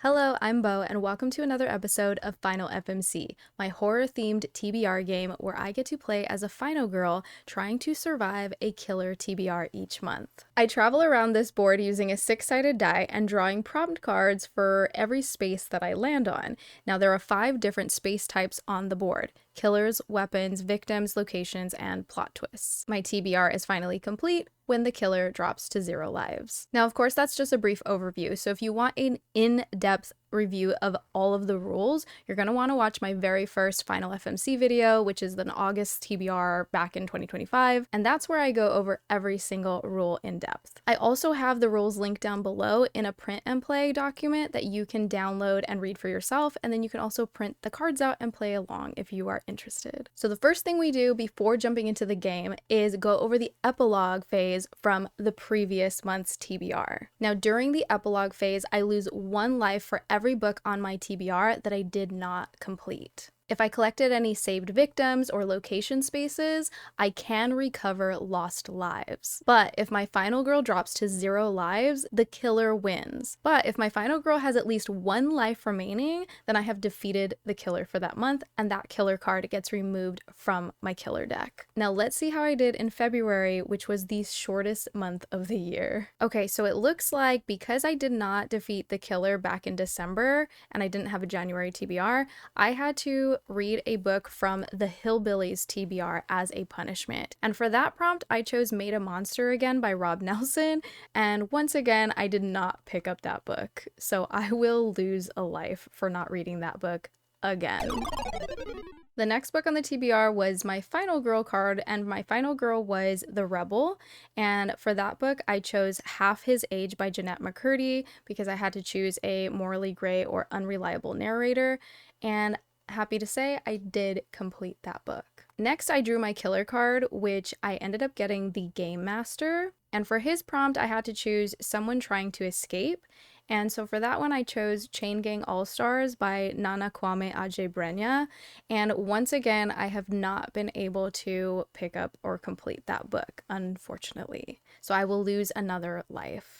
Hello, I'm Bo, and welcome to another episode of Final FMC, my horror-themed TBR game where I get to play as a final girl trying to survive a killer TBR each month. I travel around this board using a six-sided die and drawing prompt cards for every space that I land on. Now, there are 5 different space types on the board: killers, weapons, victims, locations, and plot twists. My TBR is finally complete when the killer drops to 0 lives. Now, of course, that's just a brief overview, so if you want an in-depth review of all of the rules, you're going to want to watch my very first Final FMC video, which is an August TBR back in 2025, and that's where I go over every single rule in depth. I also have the rules linked down below in a print and play document that you can download and read for yourself, and then you can also print the cards out and play along if you are interested. So the first thing we do before jumping into the game is go over the epilogue phase from the previous month's TBR. Now, during the epilogue phase, I lose 1 life for every book on my TBR that I did not complete. If I collected any saved victims or location spaces, I can recover lost lives. But if my final girl drops to 0 lives, the killer wins. But if my final girl has at least 1 life remaining, then I have defeated the killer for that month, and that killer card gets removed from my killer deck. Now let's see how I did in February, which was the shortest month of the year. Okay, so it looks like because I did not defeat the killer back in December, and I didn't have a January TBR, I had to read a book from the Hillbillies TBR as a punishment. And for that prompt, I chose Made a Monster Again by Rob Nelson, and once again, I did not pick up that book. So I will lose a life for not reading that book again. The next book on the TBR was my final girl card, and my final girl was The Rebel. And for that book, I chose Half His Age by Jeanette McCurdy because I had to choose a morally gray or unreliable narrator. And happy to say I did complete that book. Next, I drew my killer card, which I ended up getting the Game Master. And for his prompt, I had to choose someone trying to escape. And so for that one, I chose Chain Gang All-Stars by Nana Kwame Adjei-Brenyah. And once again, I have not been able to pick up or complete that book, unfortunately. So I will lose another life.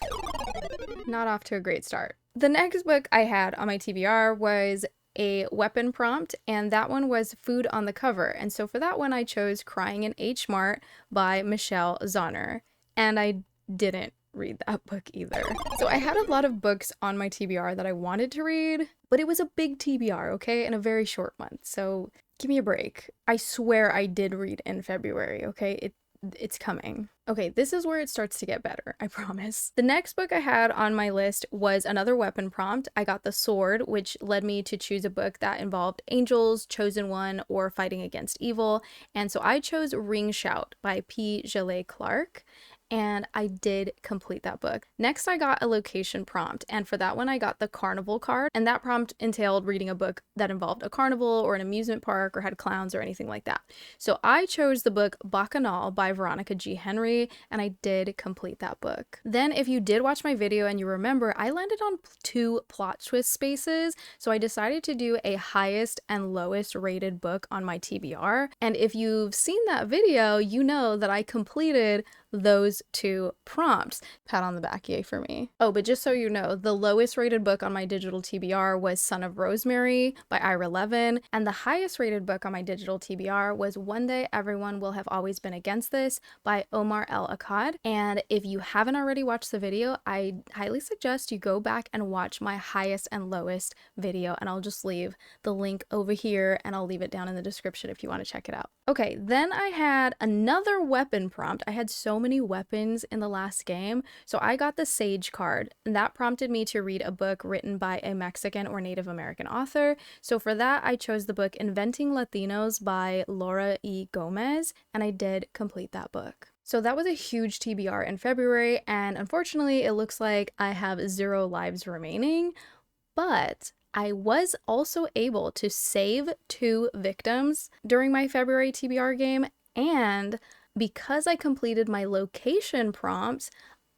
Not off to a great start. The next book I had on my TBR was a weapon prompt, and that one was Food on the Cover. And so for that one, I chose Crying in H Mart by Michelle Zauner. And I didn't read that book either. So I had a lot of books on my TBR that I wanted to read, but it was a big TBR, okay, in a very short month. So give me a break. I swear I did read in February, okay? It's coming. Okay, this is where it starts to get better, I promise. The next book I had on my list was another weapon prompt. I got The Sword, which led me to choose a book that involved angels, chosen one, or fighting against evil. And so I chose Ring Shout by P. Gillet Clark. And I did complete that book. Next, I got a location prompt, and for that one, I got the Carnival card, and that prompt entailed reading a book that involved a carnival or an amusement park or had clowns or anything like that. So I chose the book Bacchanal by Veronica G. Henry, and I did complete that book. Then, if you did watch my video and you remember, I landed on 2 plot twist spaces, so I decided to do a highest and lowest rated book on my TBR, and if you've seen that video, you know that I completed those 2 prompts. Pat on the back, yay for me. Oh, but just so you know, the lowest rated book on my digital TBR was Son of Rosemary by Ira Levin, and the highest rated book on my digital TBR was One Day Everyone Will Have Always Been Against This by Omar El Akkad. And if you haven't already watched the video, I highly suggest you go back and watch my highest and lowest video, and I'll just leave the link over here and I'll leave it down in the description if you want to check it out. Okay, then I had another weapon prompt. I had so many weapons in the last game, so I got the Sage card, and that prompted me to read a book written by a Mexican or Native American author. So for that, I chose the book Inventing Latinos by Laura E. Gomez, and I did complete that book. So that was a huge TBR in February, and unfortunately, it looks like I have 0 lives remaining, but I was also able to save 2 victims during my February TBR game, and because I completed my location prompts,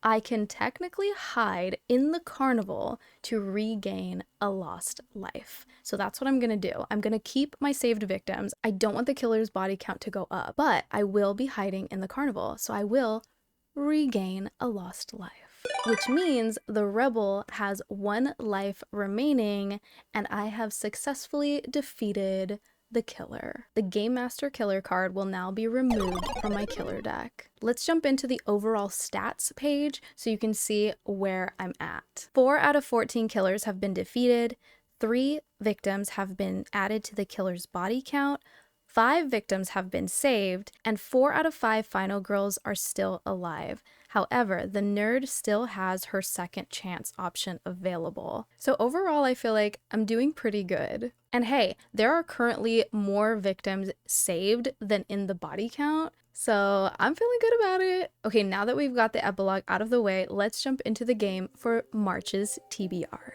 I can technically hide in the carnival to regain a lost life. So that's what I'm gonna do. I'm gonna keep my saved victims. I don't want the killer's body count to go up, but I will be hiding in the carnival, so I will regain a lost life. life, which means the rebel has 1 life remaining, and I have successfully defeated the killer. The Game Master Killer card will now be removed from my killer deck. Let's jump into the overall stats page so you can see where I'm at. 4 out of 14 killers have been defeated, 3 victims have been added to the killer's body count, 5 victims have been saved, and 4 out of 5 final girls are still alive. However, the nerd still has her second chance option available. So overall, I feel like I'm doing pretty good. And hey, there are currently more victims saved than in the body count, so I'm feeling good about it. Okay, now that we've got the epilogue out of the way, let's jump into the game for March's TBR.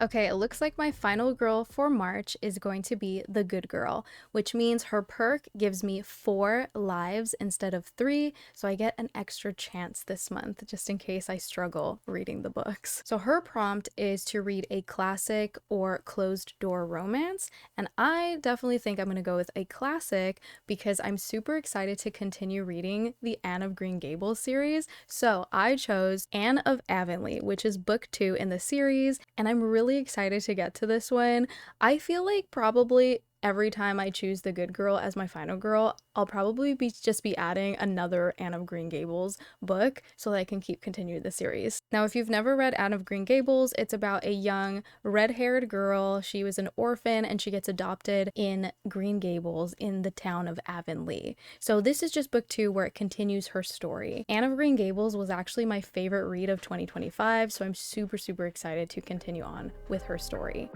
Okay, it looks like my final girl for March is going to be the good girl, which means her perk gives me 4 lives instead of 3, so I get an extra chance this month, just in case I struggle reading the books. So her prompt is to read a classic or closed door romance, and I definitely think I'm going to go with a classic because I'm super excited to continue reading the Anne of Green Gables series. So I chose Anne of Avonlea, which is book 2 in the series, and I'm really excited to get to this one. I feel like probably every time I choose the good girl as my final girl, I'll probably just be adding another Anne of Green Gables book so that I can continue the series. Now, if you've never read Anne of Green Gables, it's about a young red-haired girl. She was an orphan and she gets adopted in Green Gables in the town of Avonlea. So this is just book 2 where it continues her story. Anne of Green Gables was actually my favorite read of 2025, so I'm super, super excited to continue on with her story.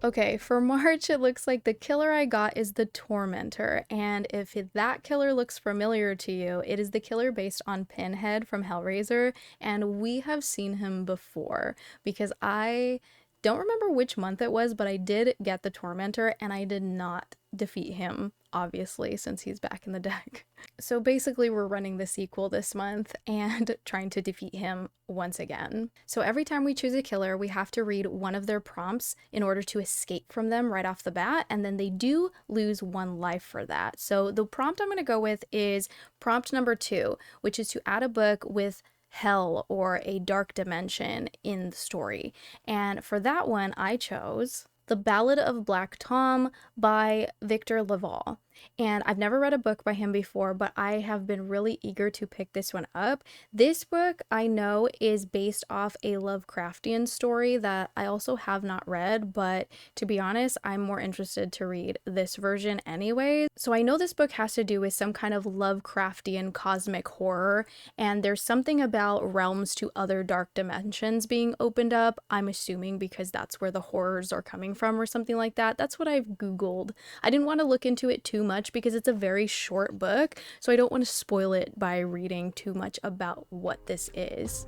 Okay, for March, it looks like the killer I got is the Tormentor, and if that killer looks familiar to you, it is the killer based on Pinhead from Hellraiser, and we have seen him before, because I don't remember which month it was, but I did get the Tormentor, and I did not defeat him, obviously, since he's back in the deck. So basically, we're running the sequel this month and trying to defeat him once again. So every time we choose a killer, we have to read one of their prompts in order to escape from them right off the bat, and then they do lose 1 life for that. So the prompt I'm going to go with is prompt number 2, which is to add a book with hell or a dark dimension in the story. And for that one, I chose The Ballad of Black Tom by Victor Laval. And I've never read a book by him before, but I have been really eager to pick this one up. This book I know is based off a Lovecraftian story that I also have not read, but to be honest, I'm more interested to read this version anyway. So I know this book has to do with some kind of Lovecraftian cosmic horror, and there's something about realms to other dark dimensions being opened up. I'm assuming because that's where the horrors are coming from or something like that. That's what I've Googled. I didn't want to look into it too much because it's a very short book, so I don't want to spoil it by reading too much about what this is.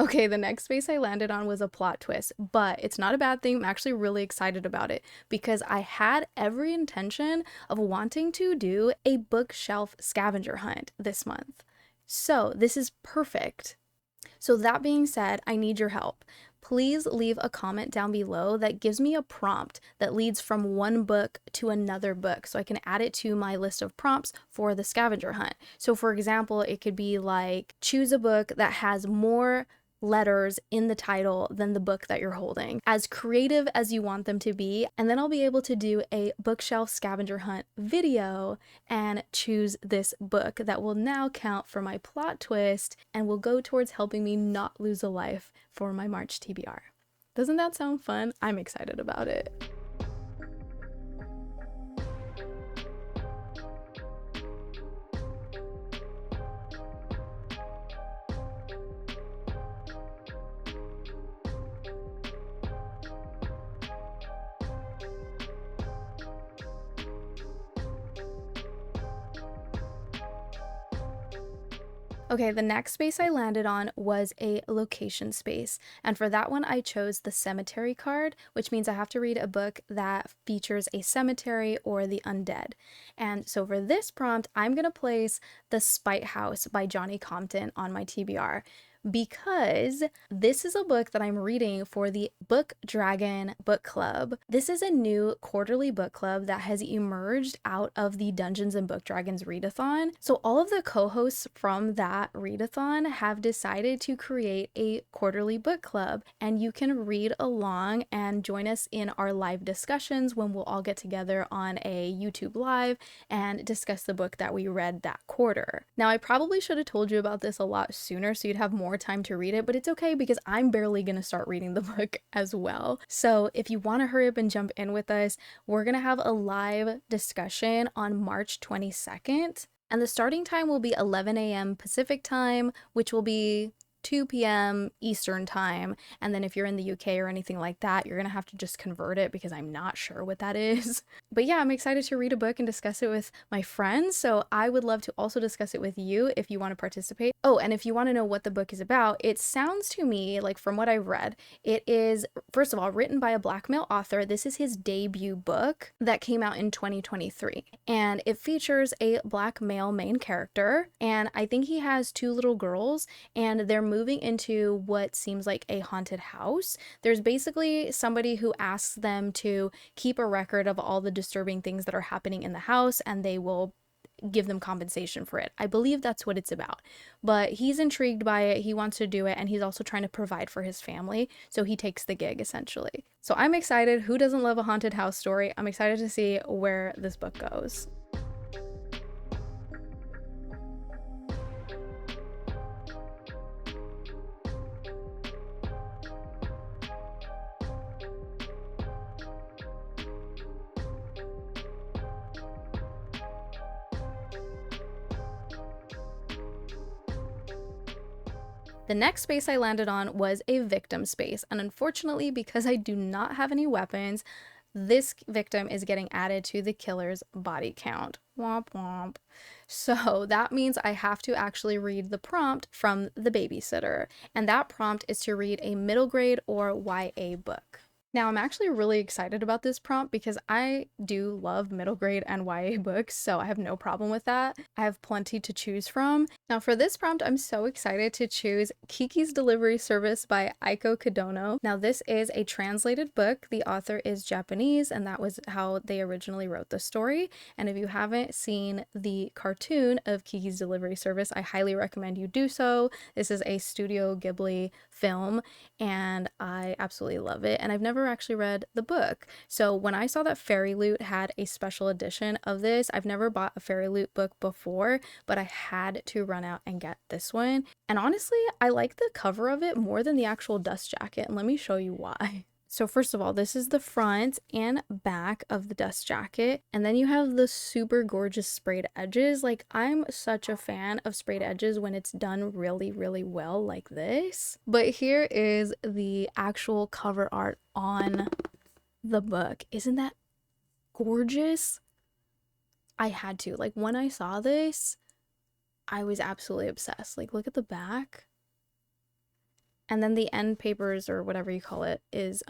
Okay, the next space I landed on was a plot twist, but it's not a bad thing. I'm actually really excited about it because I had every intention of wanting to do a bookshelf scavenger hunt this month. So this is perfect. So that being said, I need your help. Please leave a comment down below that gives me a prompt that leads from one book to another book so I can add it to my list of prompts for the scavenger hunt. So for example, it could be like, choose a book that has more letters in the title than the book that you're holding, as creative as you want them to be, and then I'll be able to do a bookshelf scavenger hunt video and choose this book that will now count for my plot twist and will go towards helping me not lose a life for my March TBR. Doesn't that sound fun? I'm excited about it. Okay, the next space I landed on was a location space, and for that one I chose the cemetery card, which means I have to read a book that features a cemetery or the undead. And so for this prompt, I'm gonna place The Spite House by Johnny Compton on my TBR, because this is a book that I'm reading for the Book Dragon book club. This is a new quarterly book club that has emerged out of the Dungeons and Book Dragons readathon. So all of the co-hosts from that readathon have decided to create a quarterly book club, and you can read along and join us in our live discussions when we'll all get together on a YouTube live and discuss the book that we read that quarter. Now, I probably should have told you about this a lot sooner so you'd have more time to read it, but it's okay because I'm barely gonna start reading the book as well. So if you want to hurry up and jump in with us, we're gonna have a live discussion on March 22nd, and the starting time will be 11 a.m. Pacific time, which will be 2 p.m. Eastern time. And then if you're in the UK or anything like that, you're gonna have to just convert it because I'm not sure what that is. But yeah, I'm excited to read a book and discuss it with my friends, so I would love to also discuss it with you if you want to participate. Oh, and if you want to know what the book is about, it sounds to me like, from what I've read, it is, first of all, written by a Black male author. This is his debut book that came out in 2023, and it features a Black male main character, and I think he has 2 little girls, and they're moving into what seems like a haunted house. There's basically somebody who asks them to keep a record of all the disturbing things that are happening in the house, and they will give them compensation for it. I believe that's what it's about. But he's intrigued by it, he wants to do it, and he's also trying to provide for his family, so he takes the gig essentially. So I'm excited. Who doesn't love a haunted house story? I'm excited to see where this book goes. The next space I landed on was a victim space, and unfortunately, because I do not have any weapons, this victim is getting added to the killer's body count. Womp womp. So that means I have to actually read the prompt from the babysitter, and that prompt is to read a middle grade or YA book. Now, I'm actually really excited about this prompt because I do love middle grade and YA books, so I have no problem with that. I have plenty to choose from. Now, for this prompt, I'm so excited to choose Kiki's Delivery Service by Aiko Kodono. Now, this is a translated book. The author is Japanese, and that was how they originally wrote the story. And if you haven't seen the cartoon of Kiki's Delivery Service, I highly recommend you do so. This is a Studio Ghibli film, and I absolutely love it. And I've never never actually read the book. So when I saw that Fairy Loot had a special edition of this, I've never bought a Fairy Loot book before, but I had to run out and get this one. And honestly, I like the cover of it more than the actual dust jacket, and let me show you why. So first of all, this is the front and back of the dust jacket, and then you have the super gorgeous sprayed edges. Like, I'm such a fan of sprayed edges when it's done really, really well like this. But here is the actual cover art on the book. Isn't that gorgeous? I had to. Like, when I saw this, I was absolutely obsessed. Like, look at the back. And then the end papers, or whatever you call it, is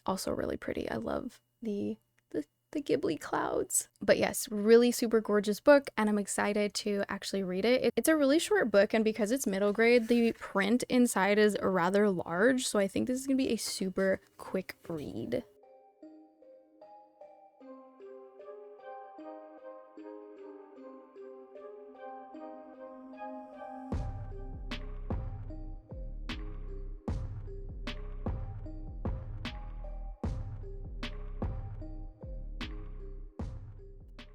also really pretty. I love the Ghibli clouds. But yes, really super gorgeous book, and I'm excited to actually read it. It's a really short book, and because it's middle grade, the print inside is rather large, so I think this is gonna be a super quick read.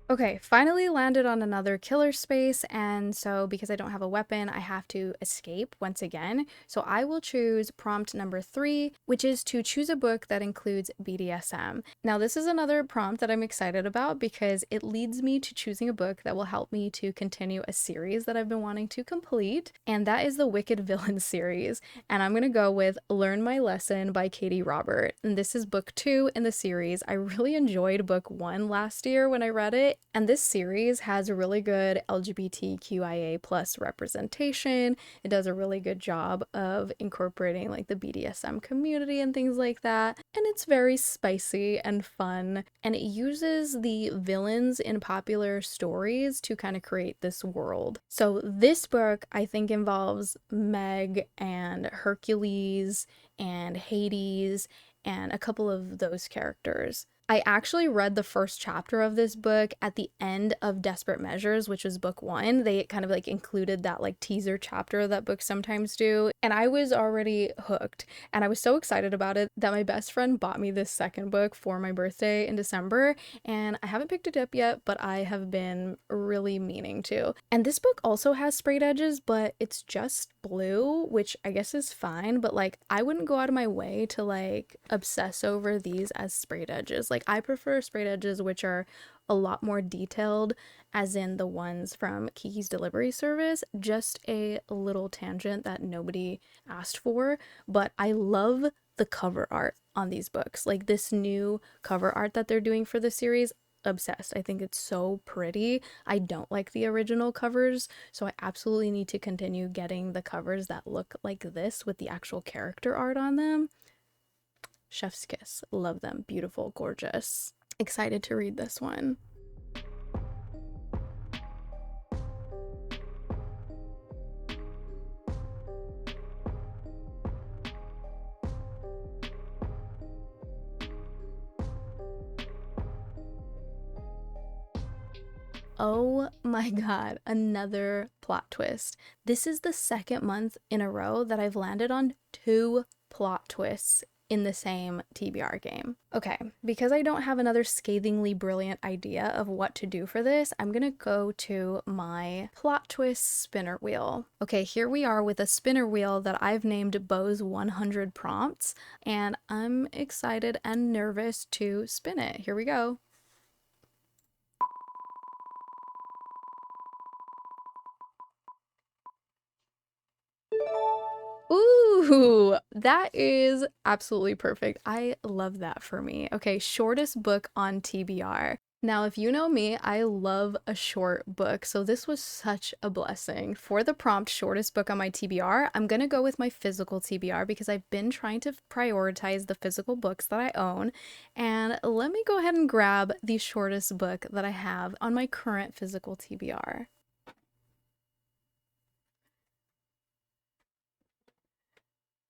Okay, finally landed on another killer space, and so because I don't have a weapon, I have to escape once again. So I will choose prompt number 3, which is to choose a book that includes BDSM. Now, this is another prompt that I'm excited about because it leads me to choosing a book that will help me to continue a series that I've been wanting to complete, and that is the Wicked Villain series. And I'm gonna go with Learn My Lesson by Katie Robert. And this is book 2 in the series. I really enjoyed book 1 last year when I read it. And this series has a really good LGBTQIA plus representation. It does a really good job of incorporating like the BDSM community and things like that. And it's very spicy and fun. And it uses the villains in popular stories to kind of create this world. So this book, I think, involves Meg and Hercules and Hades and a couple of those characters. I actually read the first chapter of this book at the end of Desperate Measures, which was book 1. They kind of like included that like teaser chapter that books sometimes do, and I was already hooked, and I was so excited about it that my best friend bought me this second book for my birthday in December, and I haven't picked it up yet, but I have been really meaning to. And this book also has sprayed edges, but it's just blue, which I guess is fine, but like I wouldn't go out of my way to like obsess over these as sprayed edges. Like, I prefer sprayed edges, which are a lot more detailed, as in the ones from Kiki's Delivery Service. Just a little tangent that nobody asked for, but I love the cover art on these books. Like, this new cover art that they're doing for the series, obsessed. I think it's so pretty. I don't like the original covers, so I absolutely need to continue getting the covers that look like this with the actual character art on them. Chef's kiss. Love them. Beautiful, gorgeous. Excited to read this one. Oh my god, another plot twist. This is the second month in a row that I've landed on 2 plot twists in the same TBR game. Okay, because I don't have another scathingly brilliant idea of what to do for this, I'm gonna go to my plot twist spinner wheel. Okay, here we are with a spinner wheel that I've named Bo's 100 Prompts, and I'm excited and nervous to spin it. Here we go. Ooh, that is absolutely perfect. I love that for me. Okay, shortest book on TBR. Now, if you know me, I love a short book, so this was such a blessing. For the prompt shortest book on my TBR, I'm gonna go with my physical TBR because I've been trying to prioritize the physical books that I own, and let me go ahead and grab the shortest book that I have on my current physical TBR.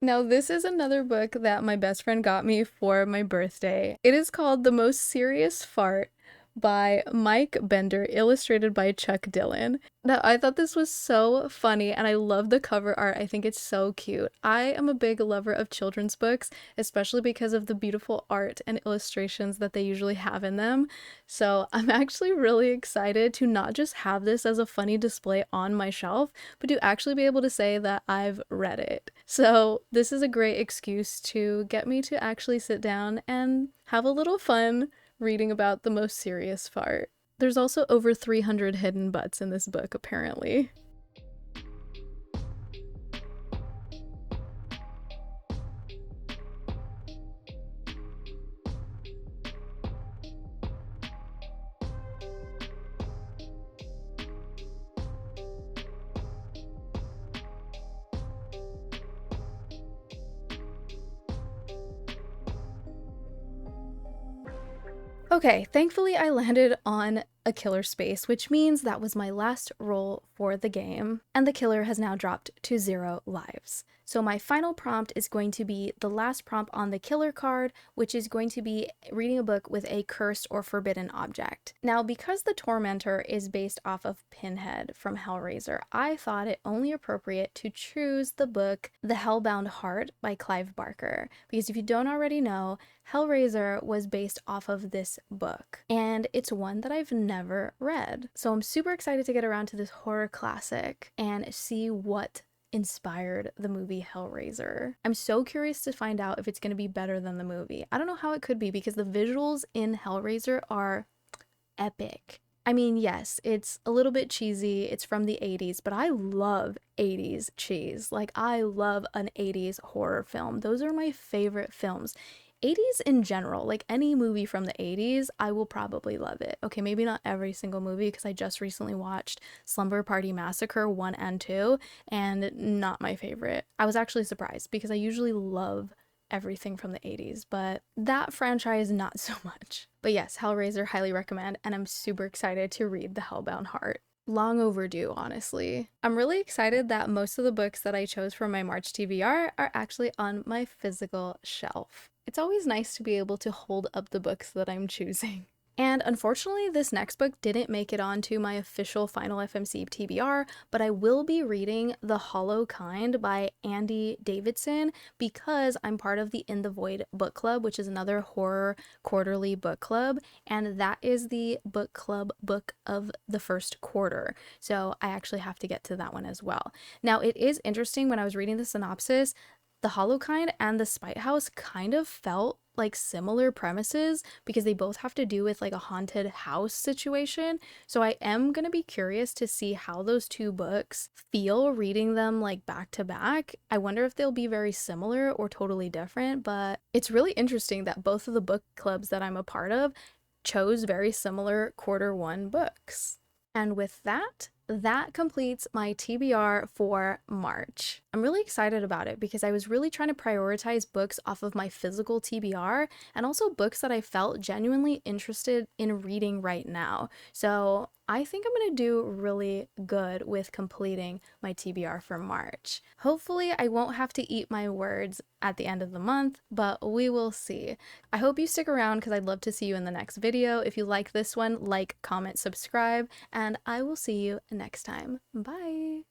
Now, this is another book that my best friend got me for my birthday. It is called The Most Serious Fart by Mike Bender, illustrated by Chuck Dillon. Now, I thought this was so funny and I love the cover art. I think it's so cute. I am a big lover of children's books, especially because of the beautiful art and illustrations that they usually have in them. So I'm actually really excited to not just have this as a funny display on my shelf, but to actually be able to say that I've read it. So this is a great excuse to get me to actually sit down and have a little fun reading about the most serious part. There's also over 300 hidden butts in this book, apparently. Okay, thankfully I landed on a killer space, which means that was my last roll for the game, and the killer has now dropped to 0 lives. So my final prompt is going to be the last prompt on the killer card, which is going to be reading a book with a cursed or forbidden object. Now, because the Tormentor is based off of Pinhead from Hellraiser, I thought it only appropriate to choose the book The Hellbound Heart by Clive Barker, because if you don't already know, Hellraiser was based off of this book, and it's one that I've never read. So I'm super excited to get around to this horror classic and see what inspired the movie Hellraiser. I'm so curious to find out if it's going to be better than the movie. I don't know how it could be because the visuals in Hellraiser are epic. I mean, yes, it's a little bit cheesy. It's from the 80s, but I love 80s cheese. Like, I love an 80s horror film. Those are my favorite films. 80s in general, like any movie from the 80s, I will probably love it. Okay, maybe not every single movie because I just recently watched Slumber Party Massacre 1 and 2 and not my favorite. I was actually surprised because I usually love everything from the 80s, but that franchise not so much. But yes, Hellraiser, highly recommend, and I'm super excited to read The Hellbound Heart. Long overdue, honestly. I'm really excited that most of the books that I chose for my March TBR are actually on my physical shelf. It's always nice to be able to hold up the books that I'm choosing. And unfortunately, this next book didn't make it onto my official Final FMC TBR, but I will be reading The Hollow Kind by Andy Davidson because I'm part of the In the Void book club, which is another horror quarterly book club, and that is the book club book of the first quarter. So I actually have to get to that one as well. Now, it is interesting when I was reading the synopsis, The Hollow Kind and The Spite House kind of felt like similar premises because they both have to do with like a haunted house situation. So I am going to be curious to see how those two books feel reading them like back to back. I wonder if they'll be very similar or totally different, but it's really interesting that both of the book clubs that I'm a part of chose very similar quarter one books. And with that, that completes my TBR for March. I'm really excited about it because I was really trying to prioritize books off of my physical TBR and also books that I felt genuinely interested in reading right now. So I think I'm going to do really good with completing my TBR for March. Hopefully I won't have to eat my words at the end of the month, but we will see. I hope you stick around because I'd love to see you in the next video. If you like this one, like, comment, subscribe, and I will see you next time. Bye!